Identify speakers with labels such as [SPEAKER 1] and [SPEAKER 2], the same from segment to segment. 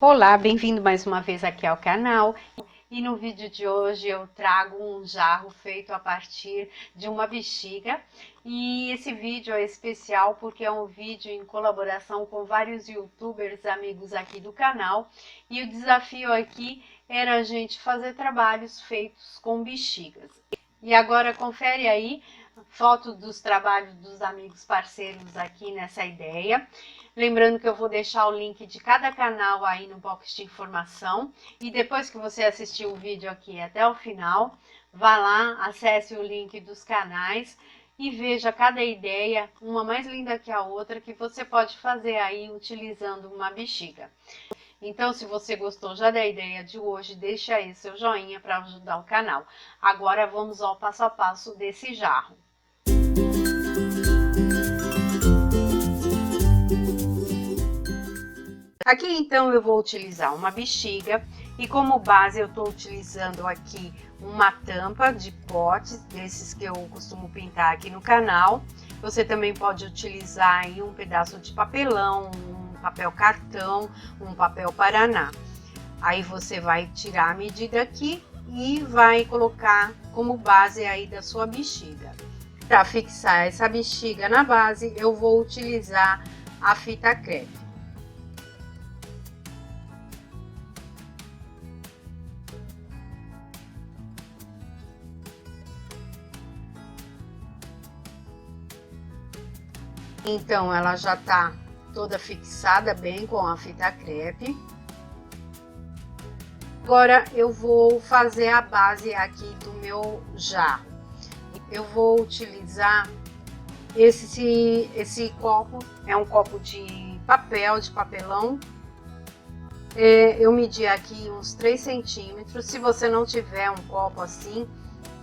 [SPEAKER 1] Olá, bem-vindo mais uma vez aqui ao canal. E no vídeo de hoje eu trago um jarro feito a partir de uma bexiga. E esse vídeo é especial porque é um vídeo em colaboração com vários youtubers amigos aqui do canal. E o desafio aqui era a gente fazer trabalhos feitos com bexigas. E agora confere aí foto dos trabalhos dos amigos parceiros aqui nessa ideia. Lembrando que eu vou deixar o link de cada canal aí no box de informação. E depois que você assistir o vídeo aqui até o final, vá lá, acesse o link dos canais e veja cada ideia, uma mais linda que a outra, que você pode fazer aí utilizando uma bexiga. Então, se você gostou já da ideia de hoje, deixa aí seu joinha para ajudar o canal. Agora vamos ao passo a passo desse jarro. Aqui então eu vou utilizar uma bexiga e como base eu estou utilizando aqui uma tampa de potes, desses que eu costumo pintar aqui no canal. Você também pode utilizar aí um pedaço de papelão, um papel cartão, um papel paraná. Aí você vai tirar a medida aqui e vai colocar como base aí da sua bexiga. Para fixar essa bexiga na base, eu vou utilizar a fita crepe. Então, ela já tá toda fixada bem com a fita crepe. Agora, eu vou fazer a base aqui do meu jarro. Eu vou utilizar esse copo, é um copo de papel, de papelão. Eu medi aqui uns 3 centímetros. Se você não tiver um copo assim,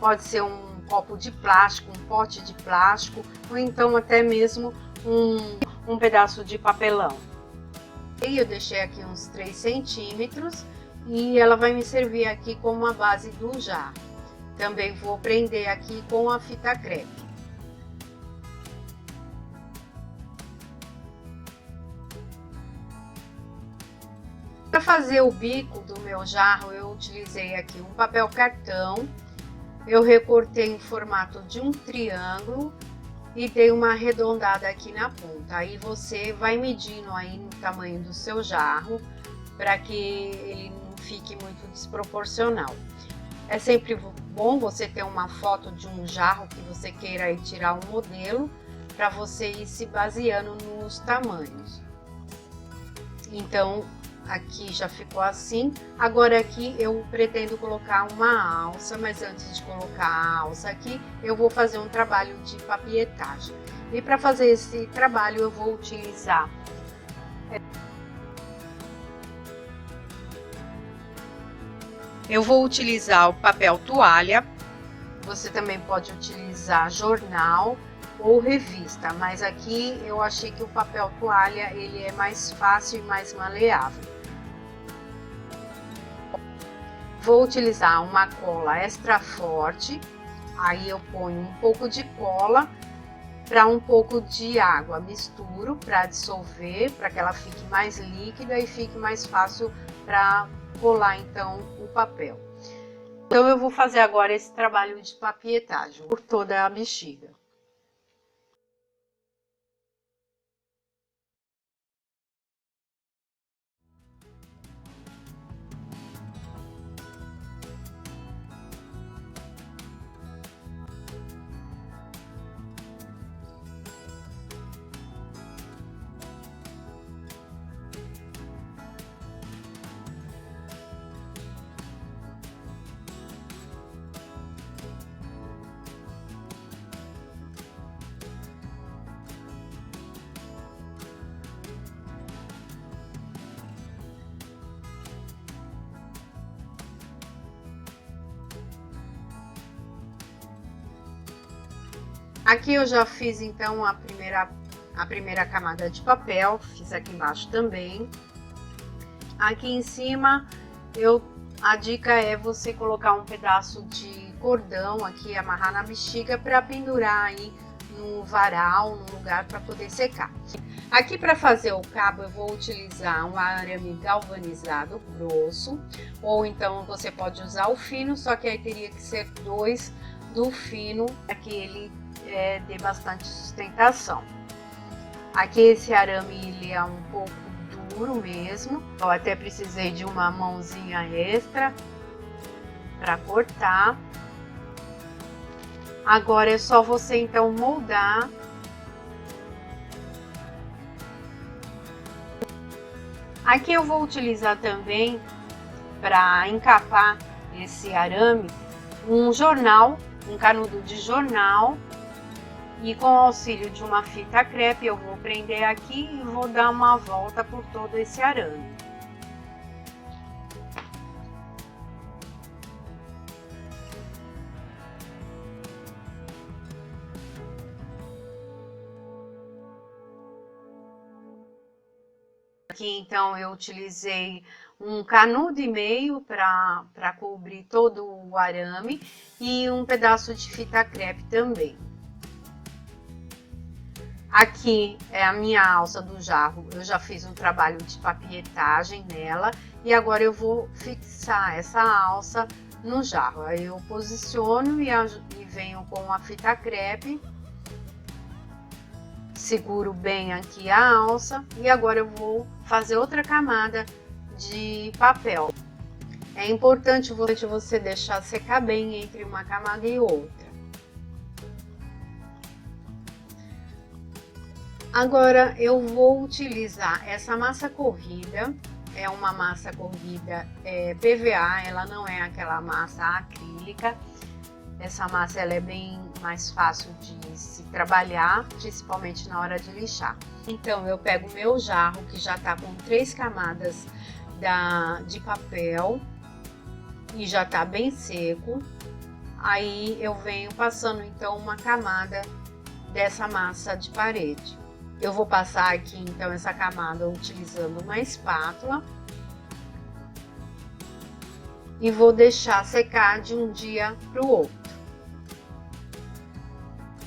[SPEAKER 1] pode ser um copo de plástico, um pote de plástico, ou então até mesmo um pedaço de papelão. E eu deixei aqui uns 3 centímetros e ela vai me servir aqui como a base do jarro. Também vou prender aqui com a fita crepe. Para fazer o bico do meu jarro, eu utilizei aqui um papel cartão. Eu recortei em formato de um triângulo e dei uma arredondada aqui na ponta. Aí você vai medindo aí no tamanho do seu jarro para que ele não fique muito desproporcional. É sempre bom você ter uma foto de um jarro que você queira aí tirar um modelo para você ir se baseando nos tamanhos. Então, aqui já ficou assim. Agora aqui eu pretendo colocar uma alça, mas antes de colocar a alça aqui, eu vou fazer um trabalho de papietagem. E para fazer esse trabalho eu vou utilizar o papel toalha. Você também pode utilizar jornal ou revista, mas aqui eu achei que o papel toalha ele é mais fácil e mais maleável. Vou utilizar uma cola extra forte, aí eu ponho um pouco de cola para um pouco de água, misturo para dissolver, para que ela fique mais líquida e fique mais fácil para colar então o papel. Então eu vou fazer agora esse trabalho de papietagem por toda a bexiga. Aqui eu já fiz então a primeira camada de papel, fiz aqui embaixo também. Aqui em cima, a dica é você colocar um pedaço de cordão aqui, amarrar na bexiga para pendurar aí no varal, num lugar para poder secar. Aqui para fazer o cabo eu vou utilizar um arame galvanizado grosso, ou então você pode usar o fino, só que aí teria que ser 2 do fino para que ele dê bastante sustentação. Aqui esse arame ele é um pouco duro mesmo, eu até precisei de uma mãozinha extra para cortar. Agora é só você então moldar. Aqui eu vou utilizar também, para encapar esse arame, um jornal, um canudo de jornal, e com o auxílio de uma fita crepe eu vou prender aqui e vou dar uma volta por todo esse arame. Aqui então eu utilizei um canudo e meio para cobrir todo o arame e um pedaço de fita crepe também. Aqui é a minha alça do jarro, eu já fiz um trabalho de papietagem nela e agora eu vou fixar essa alça no jarro. Aí eu posiciono e venho com a fita crepe. Seguro bem aqui a alça e agora eu vou fazer outra camada de papel. É importante você deixar secar bem entre uma camada e outra. Agora eu vou utilizar essa massa corrida, é uma massa corrida PVA, ela não é aquela massa acrílica. Essa massa ela é bem mais fácil de se trabalhar, principalmente na hora de lixar. Então eu pego o meu jarro que já tá com 3 camadas de papel e já tá bem seco. Aí eu venho passando então uma camada dessa massa de parede. Eu vou passar aqui então essa camada utilizando uma espátula. E vou deixar secar de um dia para o outro.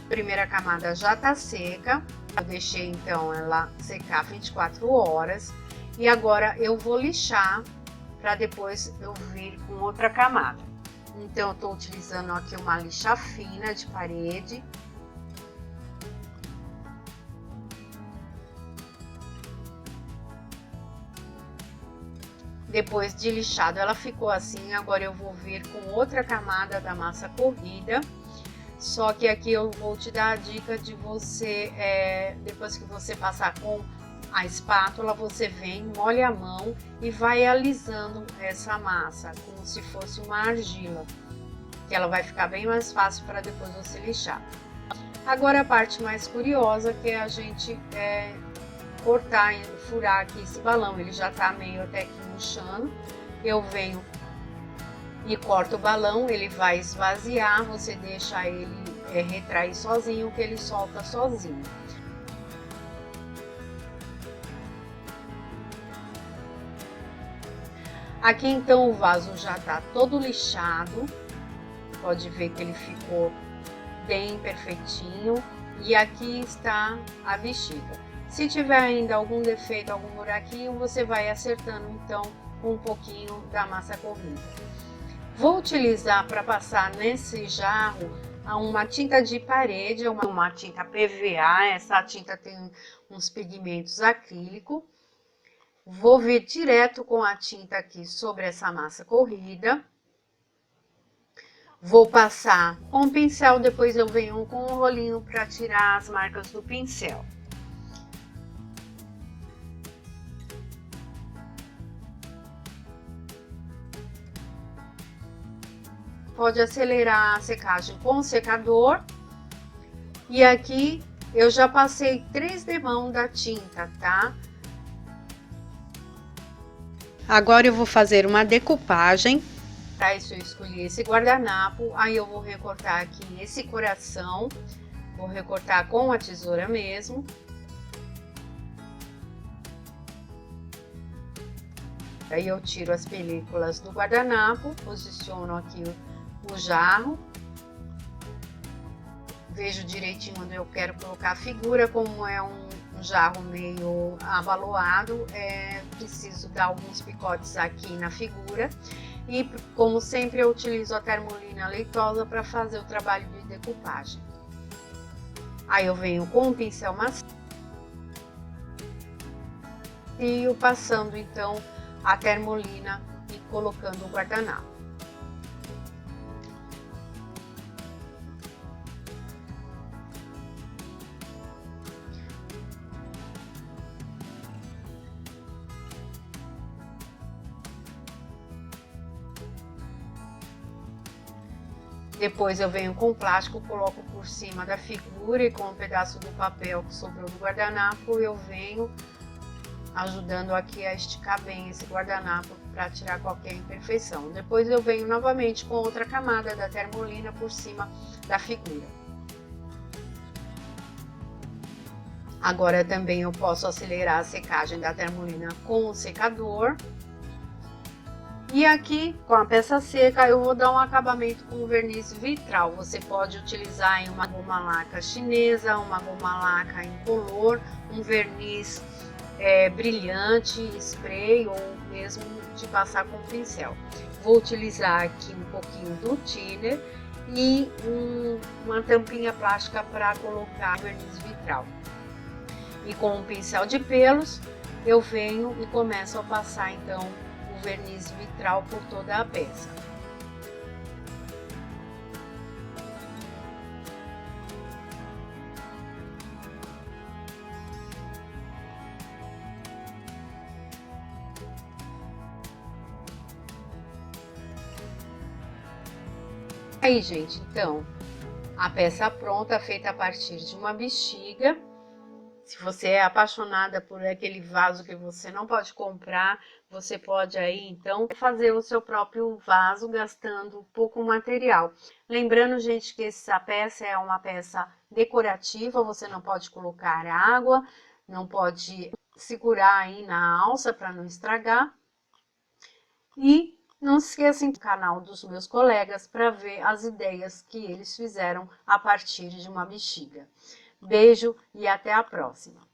[SPEAKER 1] A primeira camada já está seca, eu deixei então ela secar 24 horas e agora eu vou lixar para depois eu vir com outra camada. Então eu estou utilizando aqui uma lixa fina de parede. Depois de lixado ela ficou assim, agora eu vou vir com outra camada da massa corrida. Só que aqui eu vou te dar a dica de você, depois que você passar com a espátula, você vem, molha a mão e vai alisando essa massa, como se fosse uma argila. Que ela vai ficar bem mais fácil para depois você lixar. Agora a parte mais curiosa que é a gente cortar e furar aqui esse balão, ele já tá meio até que murchando. Eu venho e corto o balão, ele vai esvaziar, você deixa ele retrair sozinho, que ele solta sozinho. Aqui então o vaso já tá todo lixado, pode ver que ele ficou bem perfeitinho. E aqui está a bexiga. Se tiver ainda algum defeito, algum buraquinho, você vai acertando então com um pouquinho da massa corrida. Vou utilizar para passar nesse jarro uma tinta de parede, uma tinta PVA. Essa tinta tem uns pigmentos acrílico. Vou vir direto com a tinta aqui sobre essa massa corrida. Vou passar com o pincel, depois eu venho com um rolinho para tirar as marcas do pincel. Pode acelerar a secagem com o secador. E aqui eu já passei 3 demãos da tinta, tá? Agora eu vou fazer uma decupagem. Para isso eu escolhi esse guardanapo, aí eu vou recortar aqui esse coração, vou recortar com a tesoura mesmo. Aí eu tiro as películas do guardanapo, posiciono aqui o jarro, vejo direitinho onde eu quero colocar a figura. Como é um jarro meio abaloado, preciso dar alguns picotes aqui na figura. E como sempre, eu utilizo a termolina leitosa para fazer o trabalho de decupagem. Aí eu venho com um pincel macio, passando então a termolina e colocando o guardanapo. Depois eu venho com o plástico, coloco por cima da figura e com um pedaço do papel que sobrou do guardanapo, eu venho ajudando aqui a esticar bem esse guardanapo para tirar qualquer imperfeição. Depois eu venho novamente com outra camada da termolina por cima da figura. Agora também eu posso acelerar a secagem da termolina com o secador. E aqui, com a peça seca, eu vou dar um acabamento com verniz vitral. Você pode utilizar em uma goma laca chinesa, uma goma laca incolor, um verniz brilhante, spray ou mesmo de passar com pincel. Vou utilizar aqui um pouquinho do thinner e uma tampinha plástica para colocar verniz vitral. E com um pincel de pelos, eu venho e começo a passar então o verniz vitral por toda a peça. Aí, gente, então, a peça pronta, feita a partir de uma bexiga. Se você é apaixonada por aquele vaso que você não pode comprar, você pode aí então fazer o seu próprio vaso gastando pouco material. Lembrando, gente, que essa peça é uma peça decorativa, você não pode colocar água, não pode segurar aí na alça para não estragar. E não se esqueçam do canal dos meus colegas para ver as ideias que eles fizeram a partir de uma bexiga. Beijo e até a próxima!